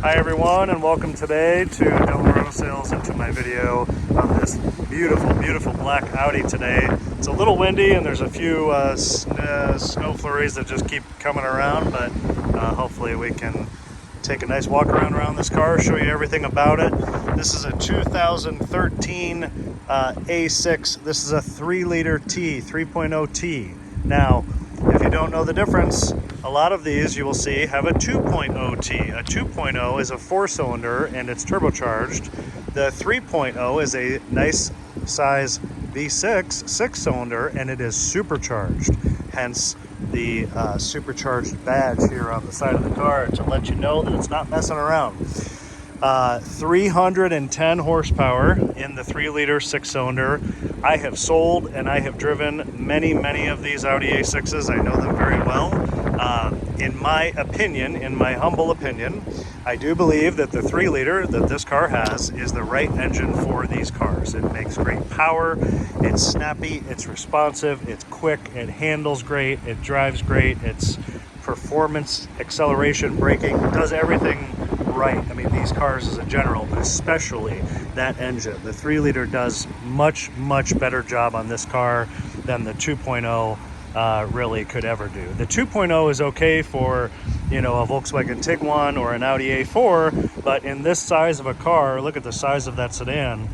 Hi everyone, and welcome today to Delaware Auto Sales and to my video of this beautiful, beautiful black Audi today. It's a little windy and there's a few snow flurries that just keep coming around, but hopefully we can take a nice walk around this car, show you everything about it. This is a 2013 A6. This is a 3-liter T, 3.0 T. Now, if you don't know the difference, a lot of these you will see have a 2.0 T. A 2.0 is a 4-cylinder and it's turbocharged. The 3.0 is a nice size V6 6-cylinder and it is supercharged. Hence the supercharged badge here on the side of the car to let you know that it's not messing around. 310 horsepower in the 3-liter 6-cylinder. I have sold and I have driven many of these Audi A6s. I know them very well. In my opinion, in my humble opinion, I do believe that the 3-liter that this car has is the right engine for these cars. It makes great power, it's snappy, it's responsive, it's quick, it handles great, it drives great, it's performance, acceleration, braking, does everything right. I mean, these cars as a general, but especially that engine. The 3-liter does much better job on this car than the 2.0 really could ever do. The 2.0 is okay for, you know, a Volkswagen Tiguan or an Audi A4, but in this size of a car, look at the size of that sedan,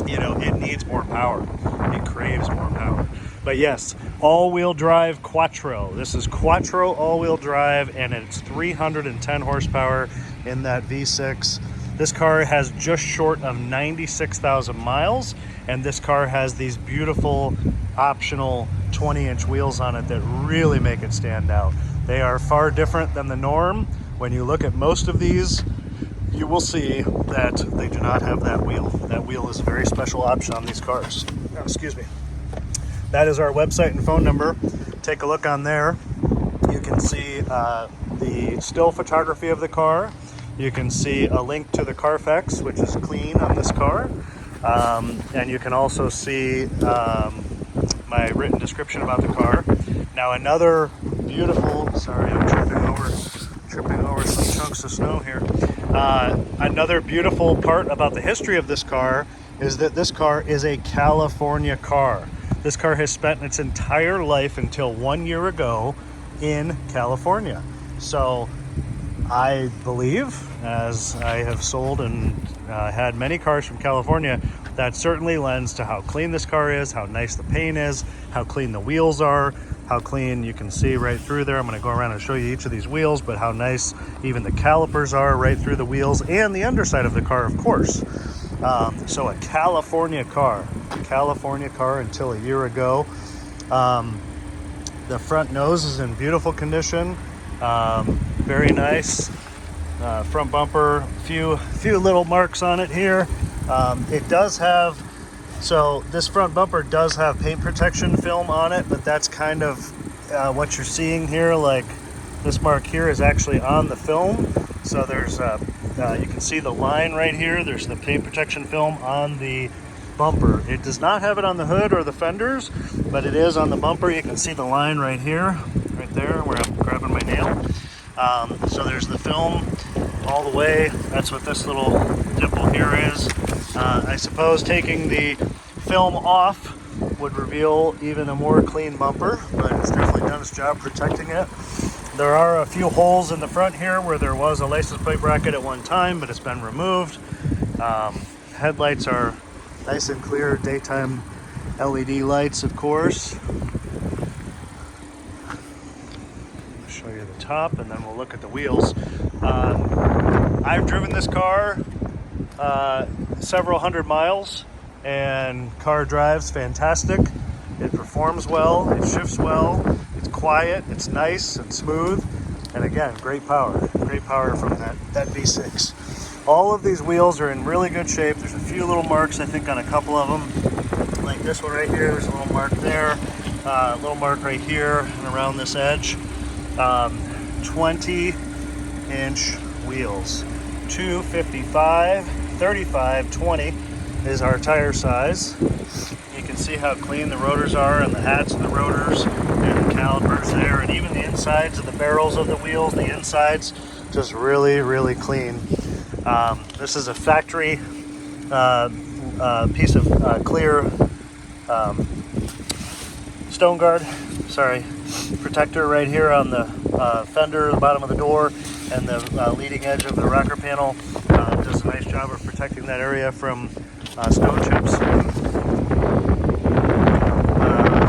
you know, it needs more power. It craves more power. But yes, all-wheel drive Quattro. This is Quattro all-wheel drive, and it's 310 horsepower in that V6. This car has just short of 96,000 miles, and this car has these beautiful optional 20-inch wheels on it that really make it stand out. They are far different than the norm. When you look at most of these, you will see that they do not have that wheel. That wheel is a very special option on these cars. Oh, excuse me. That is our website and phone number. Take a look on there. You can see the still photography of the car. You can see a link to the Carfax, which is clean on this car. And you can also see my written description about the car. Now another beautiful, sorry, I'm tripping over some chunks of snow here. Another beautiful part about the history of this car is that this car is a California car. This car has spent its entire life until 1 year ago in California. So I believe, as I have sold and had many cars from California, that certainly lends to how clean this car is, how nice the paint is, how clean the wheels are, how clean you can see right through there. I'm going to go around and show you each of these wheels, but how nice even the calipers are right through the wheels and the underside of the car, of course. So a California car until a year ago. The front nose is in beautiful condition, very nice. Front bumper, few little marks on it here. It does have, so this front bumper does have paint protection film on it, but that's kind of what you're seeing here. Like this mark here is actually on the film. So there's you can see the line right here. There's the paint protection film on the bumper. It does not have it on the hood or the fenders, but it is on the bumper. You can see the line right here, right there where I'm grabbing my nail. So there's the film all the way. That's what this little dimple here is. I suppose taking the film off would reveal even a more clean bumper, but it's definitely done its job protecting it. There are a few holes in the front here where there was a license plate bracket at one time, but it's been removed. Headlights are nice and clear, daytime LED lights, of course. I'll show you the top and then we'll look at the wheels. I've driven this car several hundred miles, and car drives fantastic. It performs well, it shifts well, it's quiet, it's nice and smooth, and again, great power from that V6. All of these wheels are in really good shape. There's a few little marks, I think, on a couple of them, like this one right here. There's a little mark there, a little mark right here and around this edge. 20-inch wheels, 255, 35, 20 is our tire size. You can see how clean the rotors are and the hats of the rotors and the calipers there, and even the insides of the barrels of the wheels, the insides just really, really clean. This is a factory piece of clear stone guard, protector right here on the fender, the bottom of the door, and the leading edge of the rocker panel. Does a nice job of protecting that area from stone chips.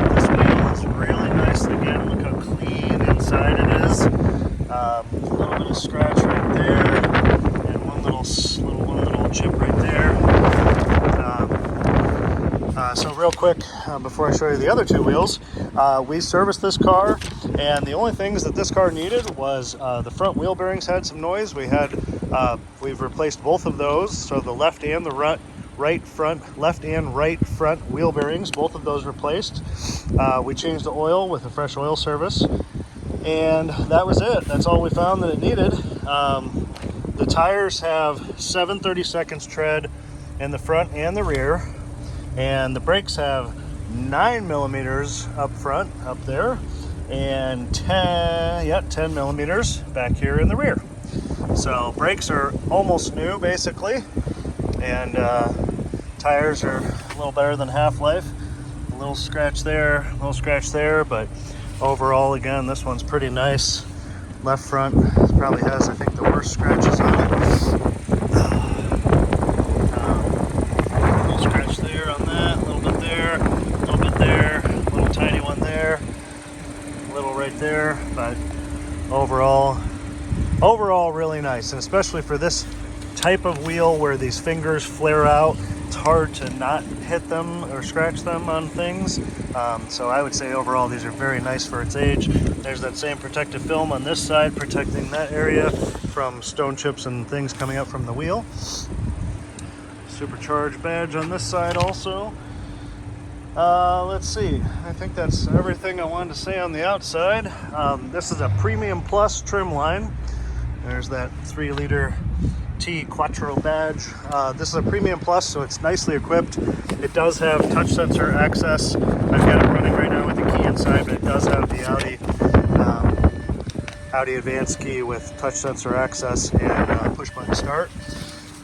This wheel is really nice. Again, look how clean inside it is. A little bit of scratch right there, and one little chip right there. So real quick, before I show you the other two wheels, we serviced this car, and the only things that this car needed was the front wheel bearings had some noise. We've replaced both of those, so the left and right front wheel bearings, both of those replaced. We changed the oil with a fresh oil service, and that was it. That's all we found that it needed. The tires have 7/32 tread in the front and the rear. And the brakes have 9 millimeters up front, up there, and 10 millimeters back here in the rear. So brakes are almost new, basically, and tires are a little better than half-life. A little scratch there, but overall, again, this one's pretty nice. Left front probably has, I think, the worst scratches on it. There, but overall really nice, and especially for this type of wheel where these fingers flare out, it's hard to not hit them or scratch them on things. So I would say overall these are very nice for its age. There's that same protective film on this side protecting that area from stone chips and things coming up from the wheel. Supercharged badge on this side also. Let's see, I think that's everything I wanted to say on the outside. This is a Premium Plus trim line. There's that 3-liter T Quattro badge. This is a Premium Plus, so it's nicely equipped. It does have touch sensor access. I've got it running right now with the key inside, but it does have the Audi Advanced key with touch sensor access and push button start.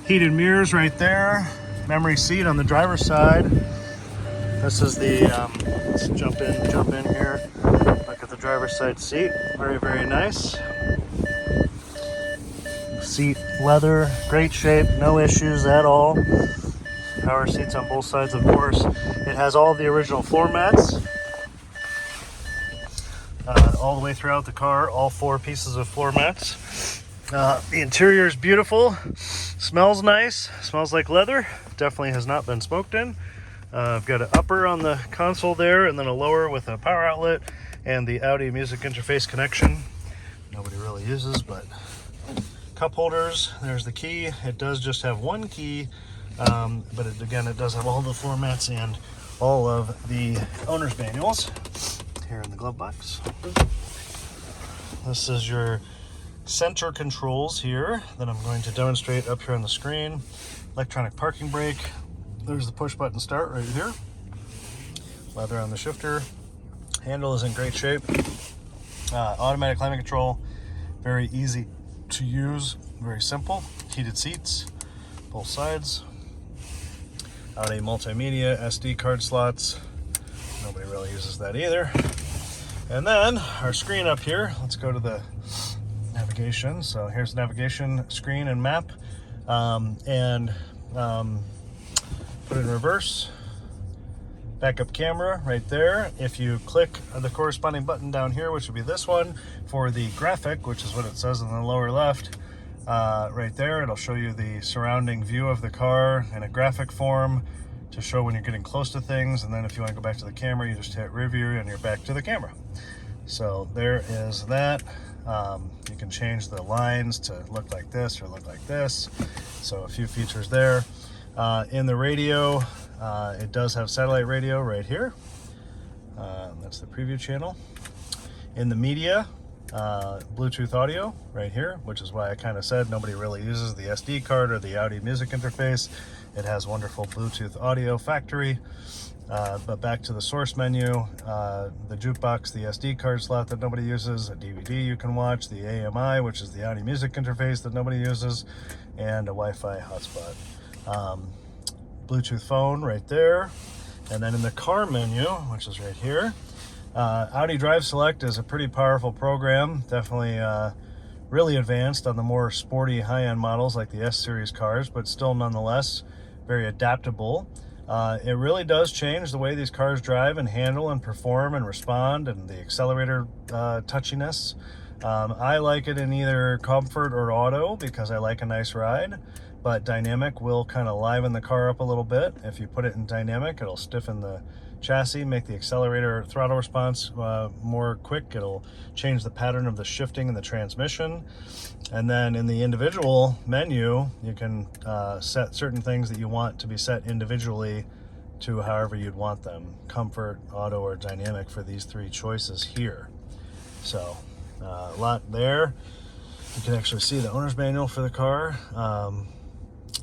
Heated mirrors right there. Memory seat on the driver's side. This is the, let's jump in here. Look at the driver's side seat. Very, very nice. Seat leather, great shape, no issues at all. Power seats on both sides, of course. It has all the original floor mats. All the way throughout the car, all 4 pieces of floor mats. The interior is beautiful. Smells nice. Smells like leather. Definitely has not been smoked in. I've got an upper on the console there, and then a lower with a power outlet and the Audi music interface connection. Nobody really uses, but cup holders. There's the key. It does just have one key, but it does have all the floor mats and all of the owner's manuals here in the glove box. This is your center controls here that I'm going to demonstrate up here on the screen. Electronic parking brake. There's the push button start right here. Leather on the shifter. Handle is in great shape. Automatic climate control. Very easy to use. Very simple. Heated seats. Both sides. Audi multimedia, SD card slots. Nobody really uses that either. And then our screen up here. Let's go to the navigation. So here's the navigation screen and map. Put it in reverse. Backup camera right there. If you click the corresponding button down here, which would be this one, for the graphic, which is what it says in the lower left, right there, it'll show you the surrounding view of the car in a graphic form to show when you're getting close to things. And then if you want to go back to the camera, you just hit rear view and you're back to the camera. So there is that. You can change the lines to look like this or look like this. So a few features there. In the radio, it does have satellite radio right here. That's the preview channel. In the media, Bluetooth audio right here, which is why I kind of said nobody really uses the SD card or the Audi music interface. It has wonderful Bluetooth audio factory. But back to the source menu, the jukebox, the SD card slot that nobody uses, a DVD you can watch, the AMI, which is the Audi music interface that nobody uses, and a Wi-Fi hotspot. Bluetooth phone right there. And then in the car menu, which is right here, Audi Drive Select is a pretty powerful program, definitely really advanced on the more sporty high-end models like the S-Series cars, but still nonetheless very adaptable. It really does change the way these cars drive and handle and perform and respond, and the accelerator touchiness. I like it in either comfort or auto because I like a nice ride, but dynamic will kind of liven the car up a little bit. If you put it in dynamic, it'll stiffen the chassis, make the accelerator throttle response more quick. It'll change the pattern of the shifting in the transmission. And then in the individual menu, you can set certain things that you want to be set individually to however you'd want them, comfort, auto, or dynamic, for these three choices here. So a lot there. You can actually see the owner's manual for the car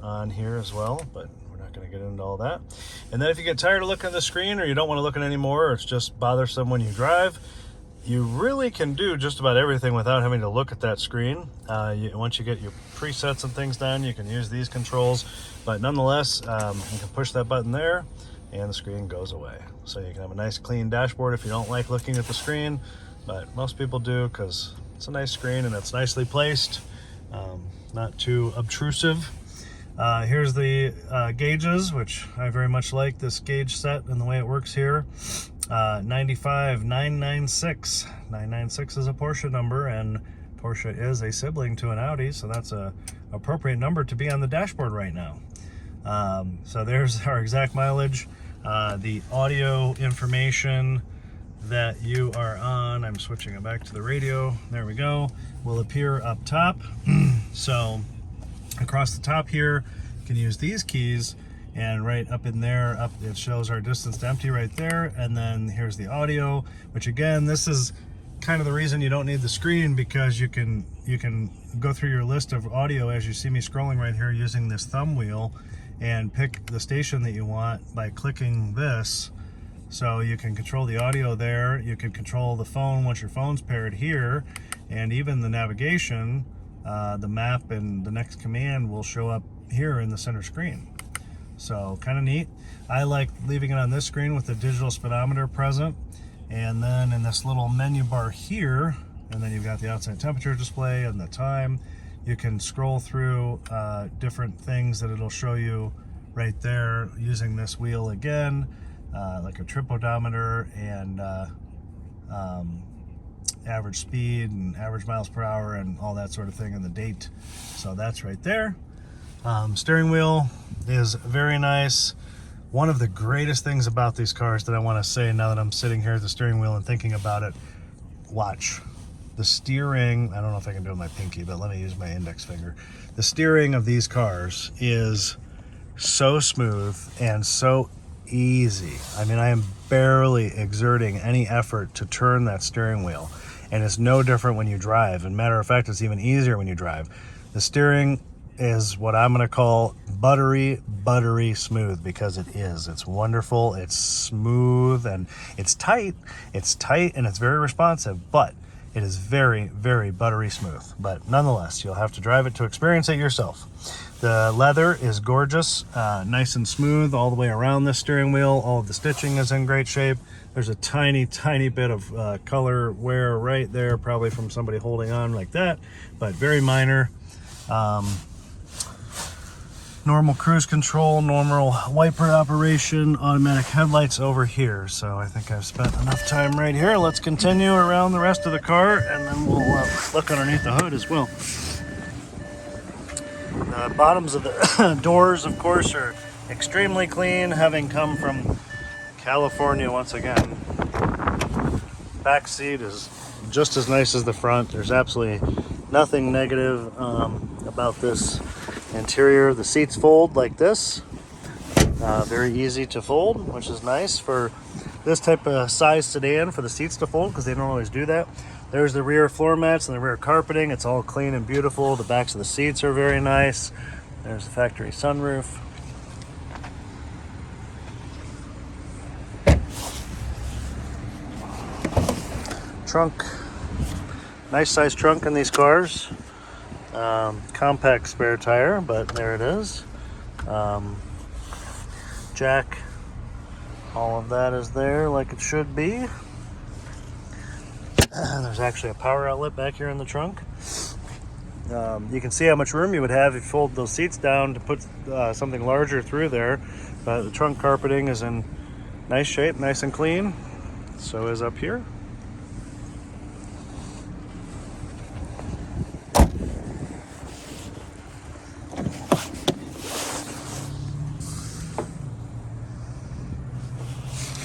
on here as well, but we're not going to get into all that. And then if you get tired of looking at the screen, or you don't want to look at it anymore, or it's just bothersome when you drive, you really can do just about everything without having to look at that screen. Once you get your presets and things done, you can use these controls, but nonetheless, you can push that button there and the screen goes away. So you can have a nice clean dashboard if you don't like looking at the screen, but most people do because it's a nice screen and it's nicely placed, not too obtrusive. Here's the gauges, which I very much like this gauge set and the way it works here. 95996. 996 is a Porsche number, and Porsche is a sibling to an Audi, so that's a appropriate number to be on the dashboard right now. So there's our exact mileage. The audio information that you are on, I'm switching it back to the radio, there we go, will appear up top. So across the top here, you can use these keys, and right up in there, it shows our distance to empty right there. And then here's the audio, which again, this is kind of the reason you don't need the screen, because you can go through your list of audio as you see me scrolling right here using this thumb wheel, and pick the station that you want by clicking this. So you can control the audio there, you can control the phone once your phone's paired here, and even the navigation, the map and the next command will show up here in the center screen. So kind of neat. I like leaving it on this screen with the digital speedometer present, and then in this little menu bar here, and then you've got the outside temperature display and the time. You can scroll through different things that it'll show you right there using this wheel again, like a trip odometer and average speed and average miles per hour and all that sort of thing, and the date. So that's right there. Steering wheel is very nice. One of the greatest things about these cars that I want to say now that I'm sitting here at the steering wheel and thinking about it, watch. The steering, I don't know if I can do it with my pinky, but let me use my index finger. The steering of these cars is so smooth and so easy. I mean, I am barely exerting any effort to turn that steering wheel, and it's no different when you drive. And matter of fact, it's even easier when you drive. The steering is what I'm going to call buttery smooth, because it is. It's wonderful, it's smooth, and it's tight. It's tight and it's very responsive, but it is very buttery smooth. But nonetheless, you'll have to drive it to experience it yourself. The leather is gorgeous, nice and smooth all the way around this steering wheel. All of the stitching is in great shape. There's a tiny bit of color wear right there, probably from somebody holding on like that, but very minor. Normal cruise control, normal wiper operation, automatic headlights over here. So I think I've spent enough time right here. Let's continue around the rest of the car, and then we'll look underneath the hood as well. The bottoms of the doors, of course, are extremely clean, having come from California once again. Back seat is just as nice as the front. There's absolutely nothing negative about this interior. The seats fold like this, very easy to fold, which is nice for this type of size sedan, for the seats to fold, because they don't always do that. There's the rear floor mats and the rear carpeting. It's all clean and beautiful. The backs of the seats are very nice. There's the factory sunroof. Trunk. Nice size trunk in these cars. Compact spare tire, but there it is. Jack. All of that is there like it should be. There's actually a power outlet back here in the trunk. You can see how much room you would have if you fold those seats down to put something larger through there. But the trunk carpeting is in nice shape, nice and clean. So is up here.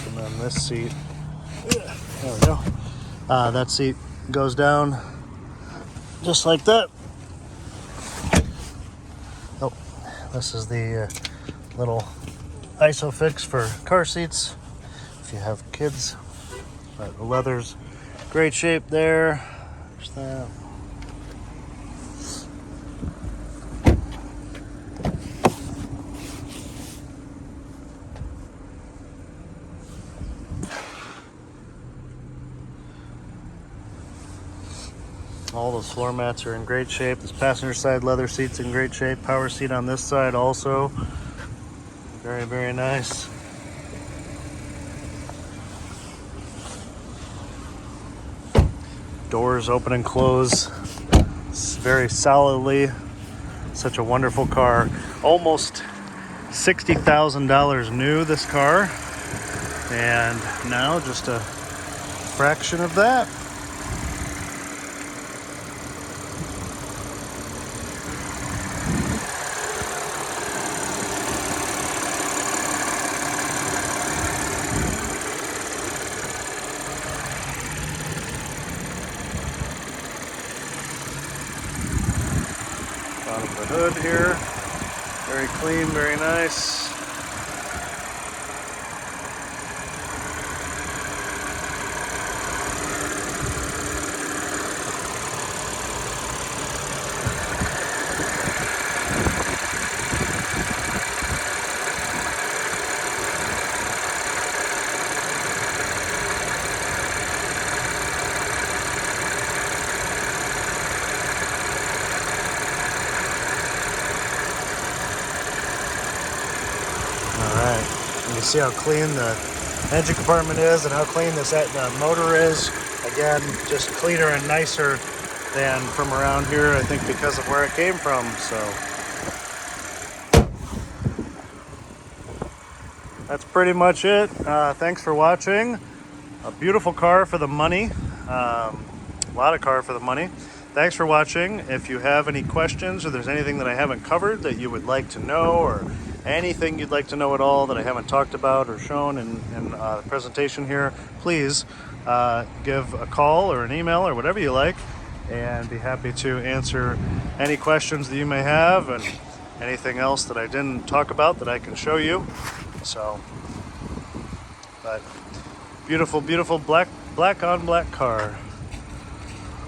And then this seat, there we go. That seat goes down just like that. Oh, this is the little ISOFIX for car seats if you have kids. But the leather's great shape there. There's that. All those floor mats are in great shape. This passenger side leather seat's in great shape. Power seat on this side also. Very, very nice. Doors open and close very solidly. Such a wonderful car. Almost $60,000 new, this car. And now just a fraction of that. Bottom of the hood here, very clean, very nice. Alright, you can see how clean the engine compartment is and how clean this motor is. Again, just cleaner and nicer than from around here, I think because of where it came from. So that's pretty much it. Thanks for watching. A beautiful car for the money. A lot of car for the money. Thanks for watching. If you have any questions or there's anything that I haven't covered that you would like to know, or anything you'd like to know at all that I haven't talked about or shown in the presentation here, please give a call or an email or whatever you like, and be happy to answer any questions that you may have and anything else that I didn't talk about that I can show you. So, but beautiful, beautiful black on black car.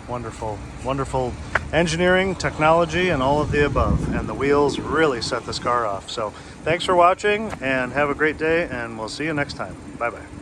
Wonderful, wonderful engineering, technology, and all of the above. And the wheels really set this car off. So thanks for watching and have a great day, and we'll see you next time. Bye-bye.